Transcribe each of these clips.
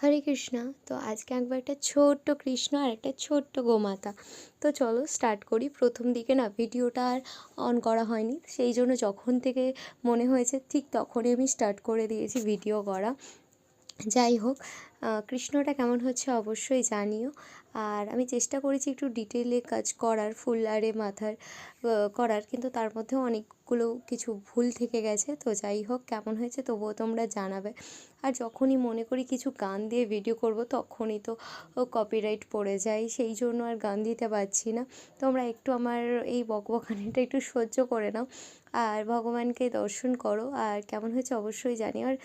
হরে কৃষ্ণা। তো আজকে একবার একটা ছোট্ট কৃষ্ণ আর একটা ছোট্ট গোমাতা। তো চলো স্টার্ট করি। প্রথম দিকে না ভিডিওটা আর অন করা হয়নি, সেই জন্য যখন থেকে মনে হয়েছে ঠিক তখনই আমি স্টার্ট করে দিয়েছি ভিডিও করা। যাই হোক, কৃষ্ণটা কেমন হচ্ছে অবশ্যই জানিও। আর আমি চেষ্টা করেছি একটু ডিটেলে কাজ করার, ফুল আরে মাথার করার, কিন্তু তার মধ্যেও অনেকগুলো কিছু ভুল থেকে গেছে। তো যাই হোক, কেমন হয়েছে তবুও তোমরা জানাবে। আর যখনই মনে করি কিছু গান দিয়ে ভিডিও করব তখনই তো কপিরাইট পড়ে যায়, সেই জন্য আর গান দিতে পারছি না। তোমরা একটু আমার এই বকবকানিটা একটু সহ্য করে নাও আর ভগবানকে দর্শন করো। আর কেমন হয়েছে অবশ্যই জানিও। আর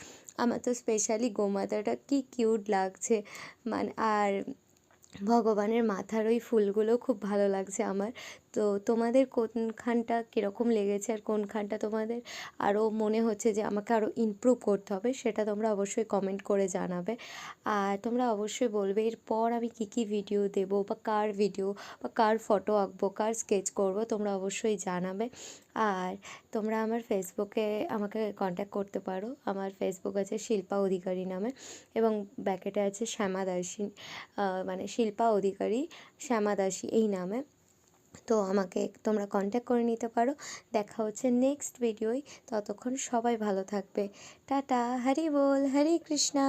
আমার তো স্পেশালি গোমাতাটা কি কিউট লাগছে, মানে আর ভগবানের মাথার ওই ফুলগুলো খুব ভালো লাগছে আমার। তো তোমাদের কোনখানটা কীরকম লেগেছে আর কোনখানটা তোমাদের আরও মনে হচ্ছে যে আমাকে আরও ইমপ্রুভ করতে হবে, সেটা তোমরা অবশ্যই কমেন্ট করে জানাবে। আর তোমরা অবশ্যই বলবে এরপর আমি কী কী ভিডিও দেবো, বা কার ভিডিও বা কার ফটো আঁকবো, কার স্কেচ করব, তোমরা অবশ্যই জানাবে। আর তোমরা আমার ফেসবুকে আমাকে কন্ট্যাক্ট করতে পারো। আমার ফেসবুক আছে শিল্পা অধিকারী নামে, এবং ব্যাকেটে আছে শ্যামা দাসী, মানে শিল্পা অধিকারী শ্যামা দাসী এই নামে। তো আমাকে তোমরা কন্ট্যাক্ট করে নিতে পারো। দেখা হচ্ছে নেক্সট ভিডিওয়। ততক্ষণ সবাই ভালো থাকবে। টাটা, হরি বল, হরে কৃষ্ণা।